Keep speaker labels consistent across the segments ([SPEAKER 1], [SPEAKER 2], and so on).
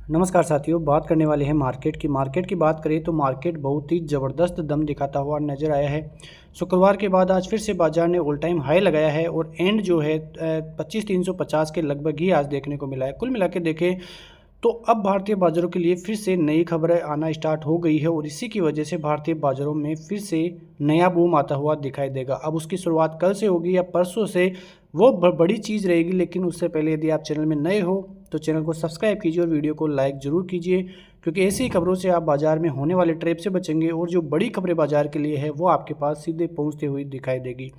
[SPEAKER 1] नमस्कार साथियों, बात करने वाले हैं मार्केट की बात करें तो मार्केट बहुत ही ज़बरदस्त दम दिखाता हुआ नज़र आया है। शुक्रवार के बाद आज फिर से बाजार ने ऑल टाइम हाई लगाया है और एंड जो है 25,350 के लगभग ही आज देखने को मिला है। कुल मिला के देखें तो अब भारतीय बाज़ारों के लिए फिर से नई खबरें आना स्टार्ट हो गई है और इसी की वजह से भारतीय बाज़ारों में फिर से नया बूम आता हुआ दिखाई देगा। अब उसकी शुरुआत कल से होगी या परसों से, वो बड़ी चीज़ रहेगी। लेकिन उससे पहले यदि आप चैनल में नए हो तो चैनल को सब्सक्राइब कीजिए और वीडियो को लाइक ज़रूर कीजिए, क्योंकि ऐसी ही खबरों से आप बाज़ार में होने वाले ट्रैप से बचेंगे और जो बड़ी खबरें बाज़ार के लिए है वो आपके पास सीधे पहुँचते हुई दिखाई देगी।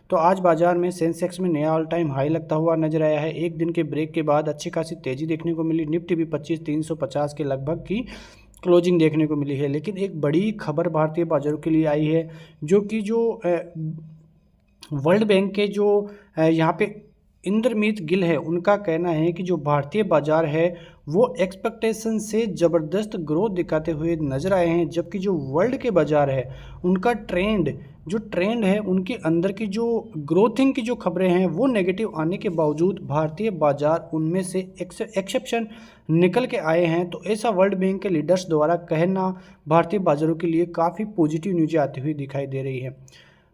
[SPEAKER 1] तो आज बाजार में सेंसेक्स में नया ऑल टाइम हाई लगता हुआ नजर आया है। एक दिन के ब्रेक के बाद अच्छी खासी तेजी देखने को मिली। निफ्टी भी 25,350 के लगभग की क्लोजिंग देखने को मिली है। लेकिन एक बड़ी खबर भारतीय बाजारों के लिए आई है, जो कि वर्ल्ड बैंक के यहाँ पे इंद्रमीत गिल है, उनका कहना है कि जो भारतीय बाजार है वो एक्सपेक्टेशन से ज़बरदस्त ग्रोथ दिखाते हुए नज़र आए हैं, जबकि जो वर्ल्ड के बाजार है उनका ट्रेंड है, उनके अंदर की जो ग्रोथिंग की जो खबरें हैं वो नेगेटिव आने के बावजूद भारतीय बाजार उनमें से एक्सेप्शन निकल के आए हैं। तो ऐसा वर्ल्ड बैंक के लीडर्स द्वारा कहना भारतीय बाजारों के लिए काफ़ी पॉजिटिव न्यूज़ आती हुई दिखाई दे रही है।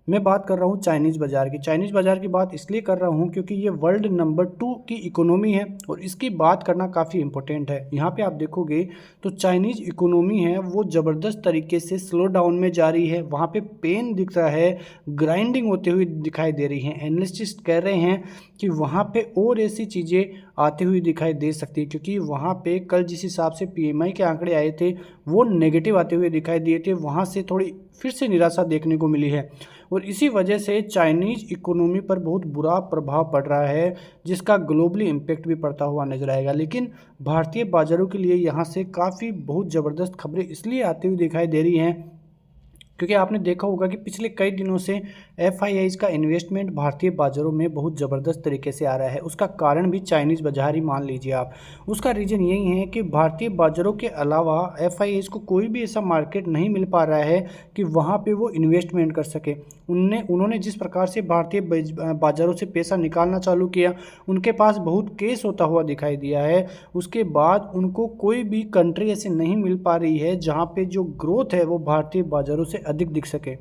[SPEAKER 1] मैं बात कर रहा हूँ चाइनीज़ बाज़ार की बात इसलिए कर रहा हूँ क्योंकि ये वर्ल्ड नंबर 2 की इकोनॉमी है और इसकी बात करना काफ़ी इंपॉर्टेंट है। यहाँ पे आप देखोगे तो चाइनीज़ इकोनॉमी है वो ज़बरदस्त तरीके से स्लो डाउन में जा रही है। वहाँ पे पेन दिख रहा है, ग्राइंडिंग होते हुए दिखाई दे रही हैं। एनालिस्ट कह रहे हैं कि वहाँ पे और ऐसी चीज़ें आती हुई दिखाई दे सकती है, क्योंकि वहाँ पे कल जिस हिसाब से PMI के आंकड़े आए थे वो नेगेटिव आते हुए दिखाई दिए थे। वहाँ से थोड़ी फिर से निराशा देखने को मिली है और इसी वजह से चाइनीज़ इकोनॉमी पर बहुत बुरा प्रभाव पड़ रहा है, जिसका ग्लोबली इम्पैक्ट भी पड़ता हुआ नजर आएगा। लेकिन भारतीय बाज़ारों के लिए यहाँ से काफ़ी बहुत ज़बरदस्त खबरें इसलिए आती हुई दिखाई दे रही हैं क्योंकि आपने देखा होगा कि पिछले कई दिनों से FIIs का इन्वेस्टमेंट भारतीय बाज़ारों में बहुत ज़बरदस्त तरीके से आ रहा है। उसका कारण भी चाइनीज़ बाज़ार ही मान लीजिए आप। उसका रीज़न यही है कि भारतीय बाज़ारों के अलावा FIIs को कोई भी ऐसा मार्केट नहीं मिल पा रहा है कि वहाँ पे वो इन्वेस्टमेंट कर सके। उन्होंने जिस प्रकार से भारतीय बाज़ारों से पैसा निकालना चालू किया, उनके पास बहुत केस होता हुआ दिखाई दिया है। उसके बाद उनको कोई भी कंट्री ऐसे नहीं मिल पा रही है जहाँ पे जो ग्रोथ है वो भारतीय बाज़ारों से अधिक दिख सके।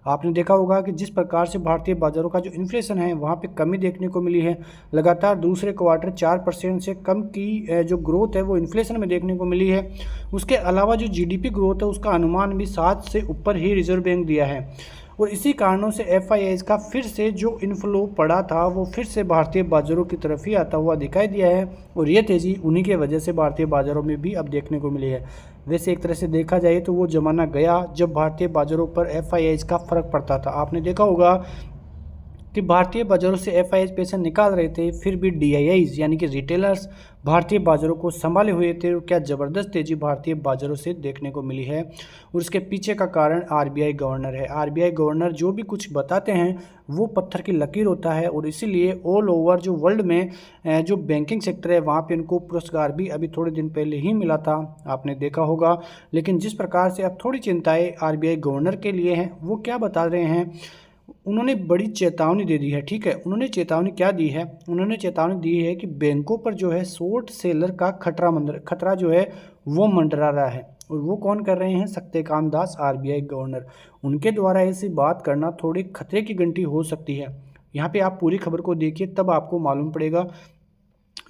[SPEAKER 1] आपने देखा होगा कि जिस प्रकार से भारतीय बाज़ारों का जो इन्फ्लेशन है वहाँ पे कमी देखने को मिली है। लगातार दूसरे क्वार्टर 4% से कम की जो ग्रोथ है वो इन्फ्लेशन में देखने को मिली है। उसके अलावा जो GDP ग्रोथ है उसका अनुमान भी 7 से ऊपर ही रिजर्व बैंक दिया है और इसी कारणों से FIIs का फिर से जो इनफ्लो पड़ा था वो फिर से भारतीय बाज़ारों की तरफ ही आता हुआ दिखाई दिया है और ये तेज़ी उन्हीं के वजह से भारतीय बाज़ारों में भी अब देखने को मिली है। वैसे एक तरह से देखा जाए तो वो ज़माना गया जब भारतीय बाज़ारों पर FIIs का फ़र्क पड़ता था। आपने देखा होगा कि भारतीय बाज़ारों से FIIs पैसे निकाल रहे थे, फिर भी DIIs यानी कि रिटेलर्स भारतीय बाज़ारों को संभाले हुए थे और क्या ज़बरदस्त तेज़ी भारतीय बाज़ारों से देखने को मिली है। और इसके पीछे का कारण RBI गवर्नर है। RBI गवर्नर जो भी कुछ बताते हैं वो पत्थर की लकीर होता है और इसीलिए ऑल ओवर जो वर्ल्ड में जो बैंकिंग सेक्टर है वहाँ पे उनको पुरस्कार भी अभी थोड़े दिन पहले ही मिला था, आपने देखा होगा। लेकिन जिस प्रकार से अब थोड़ी चिंताएँ RBI गवर्नर के लिए हैं, वो क्या बता रहे हैं, उन्होंने बड़ी चेतावनी दे दी है। ठीक है, उन्होंने चेतावनी क्या दी है? उन्होंने चेतावनी दी है कि बैंकों पर जो है शॉर्ट सेलर का खतरा जो है वो मंडरा रहा है। और वो कौन कर रहे हैं? Shaktikanta Das, RBI governor. उनके द्वारा ऐसी बात करना थोड़ी खतरे की घंटी हो सकती है। यहाँ पे आप पूरी खबर को देखिए तब आपको मालूम पड़ेगा।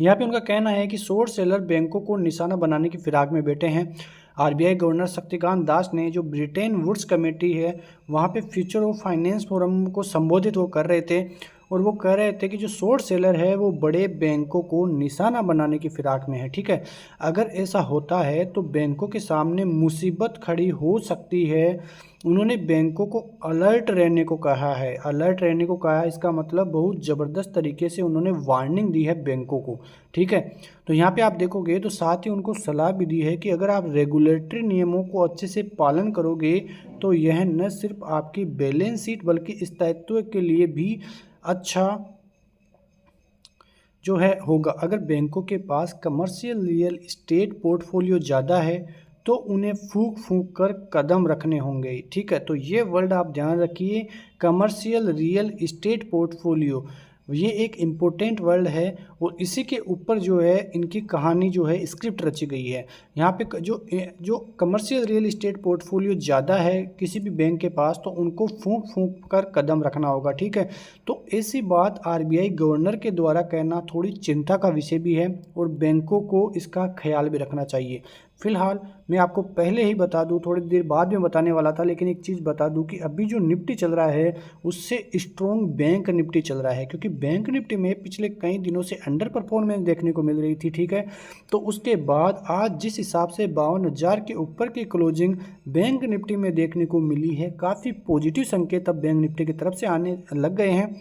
[SPEAKER 1] यहाँ पे उनका कहना है कि शॉर्ट सेलर बैंकों को निशाना बनाने की फिराक में बैठे हैं। RBI गवर्नर शक्तिकांत दास ने जो ब्रिटेन वुड्स कमेटी है वहाँ पे फ्यूचर ऑफ फाइनेंस फोरम को संबोधित वो कर रहे थे और वो कह रहे थे कि जो शॉर्ट सेलर है वो बड़े बैंकों को निशाना बनाने की फिराक में है। ठीक है, अगर ऐसा होता है तो बैंकों के सामने मुसीबत खड़ी हो सकती है। उन्होंने बैंकों को अलर्ट रहने को कहा है। इसका मतलब बहुत ज़बरदस्त तरीके से उन्होंने वार्निंग दी है बैंकों को। ठीक है, तो यहाँ पे आप देखोगे तो साथ ही उनको सलाह भी दी है कि अगर आप रेगुलेटरी नियमों को अच्छे से पालन करोगे तो यह न सिर्फ आपकी बैलेंस शीट बल्कि स्थायित्व के लिए भी अच्छा जो है होगा। अगर बैंकों के पास कमर्शियल रियल एस्टेट पोर्टफोलियो ज़्यादा है तो उन्हें फूंक फूंक कर कदम रखने होंगे। ठीक है, तो ये वर्ड आप ध्यान रखिए, कमर्शियल रियल एस्टेट पोर्टफोलियो। ये एक इम्पोर्टेंट वर्ड है और इसी के ऊपर जो है इनकी कहानी जो है स्क्रिप्ट रची गई है। यहाँ पे जो कमर्शियल रियल इस्टेट पोर्टफोलियो ज़्यादा है किसी भी बैंक के पास, तो उनको फूंक फूंक कर कदम रखना होगा, ठीक है। तो ऐसी बात आरबीआई गवर्नर के द्वारा कहना थोड़ी चिंता का विषय भी है और बैंकों को इसका ख्याल भी रखना चाहिए। फिलहाल मैं आपको पहले ही बता दूं, थोड़ी देर बाद में बताने वाला था, लेकिन एक चीज़ बता दूं कि अभी जो निफ्टी चल रहा है उससे स्ट्रॉन्ग बैंक निफ्टी चल रहा है, क्योंकि बैंक निफ्टी में पिछले कई दिनों से अंडर परफॉर्मेंस देखने को मिल रही थी, ठीक है। तो उसके बाद आज जिस हिसाब से 52,000 के ऊपर की क्लोजिंग बैंक निफ्टी में देखने को मिली है, काफ़ी पॉजिटिव संकेत अब बैंक निफ्टी की तरफ से आने लग गए हैं।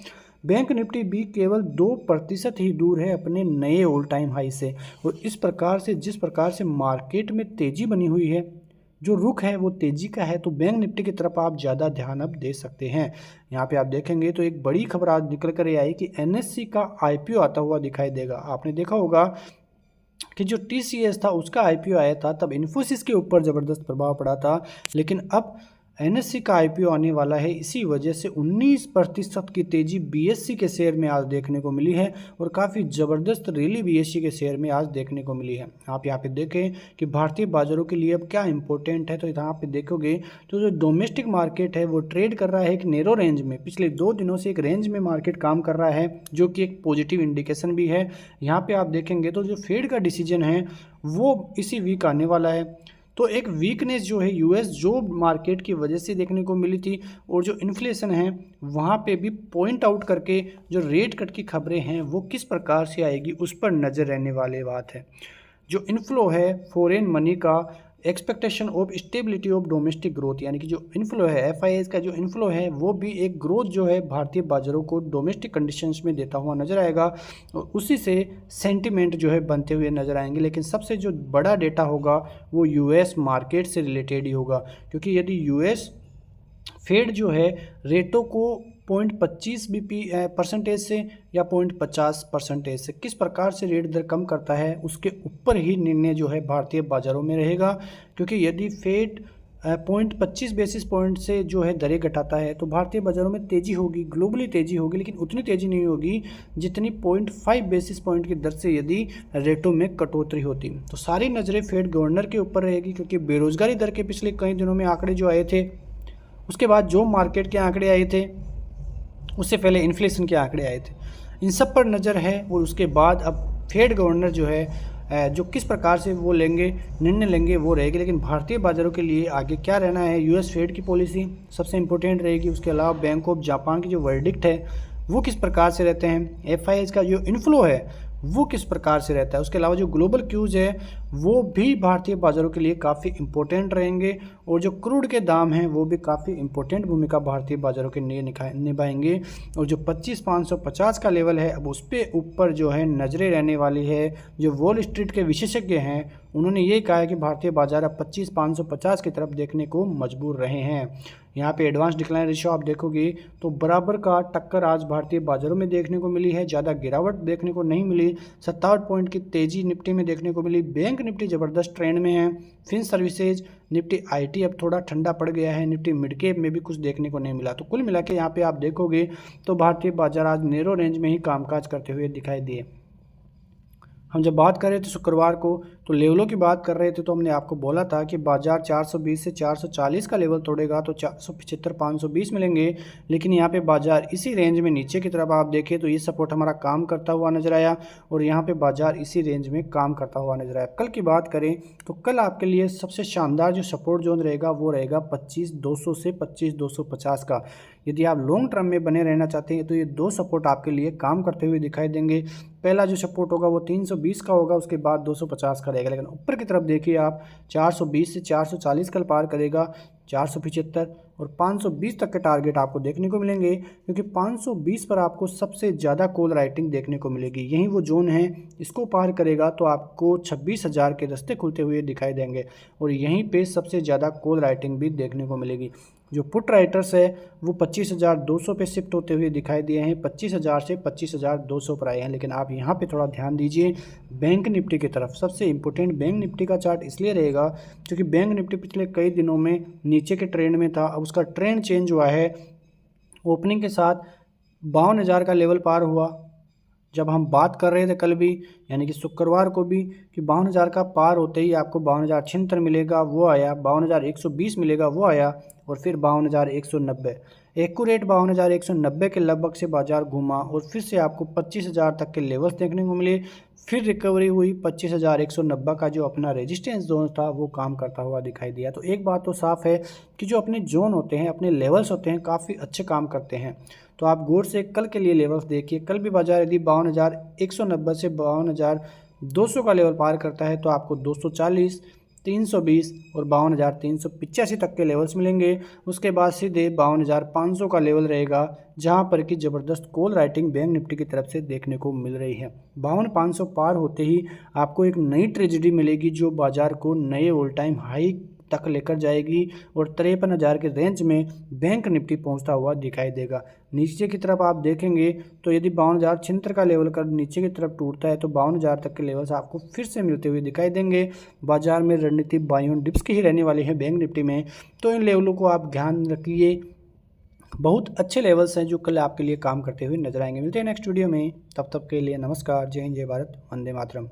[SPEAKER 1] बैंक निफ्टी भी केवल 2% ही दूर है अपने नए ऑल टाइम हाई से। और इस प्रकार से जिस प्रकार से मार्केट में तेज़ी बनी हुई है, जो रुख है वो तेज़ी का है, तो बैंक निफ्टी की तरफ आप ज़्यादा ध्यान अब दे सकते हैं। यहाँ पे आप देखेंगे तो एक बड़ी खबर आज निकल कर आई कि एनएससी का आईपीओ आता हुआ दिखाई देगा। आपने देखा होगा कि जो टीसीएस था उसका आईपीओ आया था, तब इन्फोसिस के ऊपर ज़बरदस्त प्रभाव पड़ा था, लेकिन अब एनएससी का आईपीओ आने वाला है। इसी वजह से 19% की तेज़ी बीएससी के शेयर में आज देखने को मिली है और काफ़ी ज़बरदस्त रैली बीएससी के शेयर में आज देखने को मिली है। आप यहाँ पे देखें कि भारतीय बाजारों के लिए अब क्या इंपॉर्टेंट है, तो यहाँ पे देखोगे तो जो डोमेस्टिक मार्केट है वो ट्रेड कर रहा है एक नैरो रेंज में। पिछले 2 दिनों से एक रेंज में मार्केट काम कर रहा है, जो कि एक पॉजिटिव इंडिकेशन भी है। यहाँ पर आप देखेंगे तो जो फेड का डिसीजन है वो इसी वीक आने वाला है। तो एक वीकनेस जो है यूएस जॉब मार्केट की वजह से देखने को मिली थी, और जो इन्फ्लेशन है वहाँ पे भी पॉइंट आउट करके जो रेट कट की खबरें हैं वो किस प्रकार से आएगी उस पर नज़र रहने वाली बात है। जो इनफ्लो है फॉरेन मनी का, expectation of stability of domestic growth, यानी कि जो इनफ्लो है एफआईआई का जो इनफ्लो है वो भी एक ग्रोथ जो है भारतीय बाजारों को डोमेस्टिक कंडीशंस में देता हुआ नजर आएगा, और उसी से सेंटिमेंट जो है बनते हुए नजर आएंगे। लेकिन सबसे जो बड़ा डेटा होगा वो यूएस मार्केट से रिलेटेड ही होगा, क्योंकि यदि यूएस फेड जो है रेटों को 0.25% से या 0.50% से किस प्रकार से रेट दर कम करता है उसके ऊपर ही निर्णय जो है भारतीय बाजारों में रहेगा। क्योंकि यदि फेड 0.25 बेसिस पॉइंट से जो है दरें घटाता है तो भारतीय बाजारों में तेज़ी होगी, ग्लोबली तेज़ी होगी, लेकिन उतनी तेज़ी नहीं होगी जितनी 0.5 बेसिस पॉइंट की दर से यदि रेटों में कटौती होती। तो सारी नज़रें फेड गवर्नर के ऊपर रहेगी, क्योंकि बेरोजगारी दर के पिछले कई दिनों में आंकड़े जो आए थे, उसके बाद जो मार्केट के आंकड़े आए थे, उससे पहले इन्फ्लेशन के आंकड़े आए थे, इन सब पर नज़र है। और उसके बाद अब फेड गवर्नर जो है जो किस प्रकार से वो निर्णय लेंगे वो रहेगी। लेकिन भारतीय बाजारों के लिए आगे क्या रहना है, यूएस फेड की पॉलिसी सबसे इंपॉर्टेंट रहेगी। उसके अलावा बैंक ऑफ जापान की जो वर्डिक्ट है वो किस प्रकार से रहते हैं, एफआईआई का जो इनफ्लो है वो किस प्रकार से रहता है, उसके अलावा जो ग्लोबल क्यूज है वो भी भारतीय बाजारों के लिए काफ़ी इंपॉर्टेंट रहेंगे, और जो क्रूड के दाम हैं वो भी काफ़ी इंपॉर्टेंट भूमिका भारतीय बाजारों के लिए निभाएंगे। और जो 25,550 का लेवल है अब उस पर ऊपर जो है नज़रें रहने वाली है। जो वॉल स्ट्रीट के विशेषज्ञ हैं उन्होंने ये कहा है कि भारतीय बाजार अब 25,550 की तरफ देखने को मजबूर रहे हैं। यहाँ पे एडवांस डिक्लाइन रेशियो आप देखोगे तो बराबर का टक्कर आज भारतीय बाजारों में देखने को मिली है, ज़्यादा गिरावट देखने को नहीं मिली। 57 पॉइंट की तेज़ी निफ्टी में देखने को मिली। बैंक निफ्टी ज़बरदस्त ट्रेंड में है। फिन सर्विसेज, निफ्टी आईटी अब थोड़ा ठंडा पड़ गया है। निफ्टी मिड कैप में भी कुछ देखने को नहीं मिला। तो कुल मिला के यहाँ पे आप देखोगे तो भारतीय बाजार आज नैरो रेंज में ही कामकाज करते हुए दिखाई दिए। हम जब बात कर रहे थे शुक्रवार को तो लेवलों की बात कर रहे थे, तो हमने आपको बोला था कि बाजार 420 से 440 का लेवल तोड़ेगा तो 475 520 मिलेंगे। लेकिन यहाँ पे बाजार इसी रेंज में नीचे की तरफ आप देखें तो ये सपोर्ट हमारा काम करता हुआ नजर आया, और यहाँ पे बाजार इसी रेंज में काम करता हुआ नजर आया। कल की बात करें तो कल आपके लिए सबसे शानदार जो सपोर्ट जोन रहेगा वो रहेगा 25,200 से 25,250 का। यदि आप लॉन्ग टर्म में बने रहना चाहते हैं तो ये 2 सपोर्ट आपके लिए काम करते हुए दिखाई देंगे। पहला जो सपोर्ट होगा वो 320 का होगा, उसके बाद 250 का रहेगा। लेकिन ऊपर की तरफ देखिए आप 420 से 440 कल पार करेगा, 475 और 520 तक के टारगेट आपको देखने को मिलेंगे, क्योंकि 520 पर आपको सबसे ज़्यादा कॉल राइटिंग देखने को मिलेगी। यही वो जोन है, इसको पार करेगा तो आपको 26,000 के रास्ते खुलते हुए दिखाई देंगे, और यहीं पे सबसे ज़्यादा कॉल राइटिंग भी देखने को मिलेगी। जो पुट राइटर्स है वो 25,200 पे शिफ्ट होते हुए दिखाई दिए हैं, 25,000 से 25,200 पर आए हैं। लेकिन आप यहाँ पे थोड़ा ध्यान दीजिए बैंक निफ्टी की तरफ। सबसे इंपॉर्टेंट बैंक निफ्टी का चार्ट इसलिए रहेगा क्योंकि बैंक निफ्टी पिछले कई दिनों में नीचे के ट्रेंड में था, अब उसका ट्रेंड चेंज हुआ है। ओपनिंग के साथ 52,000 का लेवल पार हुआ। जब हम बात कर रहे थे कल भी, यानी कि शुक्रवार को भी, कि 52,000 का पार होते ही आपको 52,076 मिलेगा, वो आया। 52,120 मिलेगा, वो आया। और फिर 52,190, एक्यूरेट 52,190 के लगभग से बाजार घूमा और फिर से आपको 25,000 तक के लेवल्स देखने को मिले। फिर रिकवरी हुई, 25,190 का जो अपना रेजिस्टेंस जोन था वो काम करता हुआ दिखाई दिया। तो एक बात तो साफ है कि जो अपने जोन होते हैं, अपने लेवल्स होते हैं, काफ़ी अच्छे काम करते हैं। तो आप गौर से कल के लिए लेवल्स देखिए। कल भी बाजार यदि 52,190 से 52,200 का लेवल पार करता है तो आपको 240, 320 और 52,385 तक के लेवल्स मिलेंगे। उसके बाद सीधे 52,500 का लेवल रहेगा, जहां पर कि ज़बरदस्त कॉल राइटिंग बैंक निफ्टी की तरफ से देखने को मिल रही है। 52,500 पार होते ही आपको एक नई ट्रेजेडी मिलेगी, जो बाजार को नए ऑल टाइम हाई तक लेकर जाएगी और 53,000 के रेंज में बैंक निफ्टी पहुंचता हुआ दिखाई देगा। नीचे की तरफ आप देखेंगे तो यदि 52,076 का लेवल कर नीचे की तरफ टूटता है तो 52,000 तक के लेवल्स आपको फिर से मिलते हुए दिखाई देंगे। बाजार में रणनीति बाई ऑन डिप्स की ही रहने वाली है बैंक निफ्टी में, तो इन लेवलों को आप ध्यान रखिए। बहुत अच्छे लेवल्स हैं जो कल आपके लिए काम करते हुए नजर आएंगे। मिलते हैं नेक्स्ट वीडियो में, तब तक के लिए नमस्कार, जय हिंद, जय भारत, वंदे मातरम।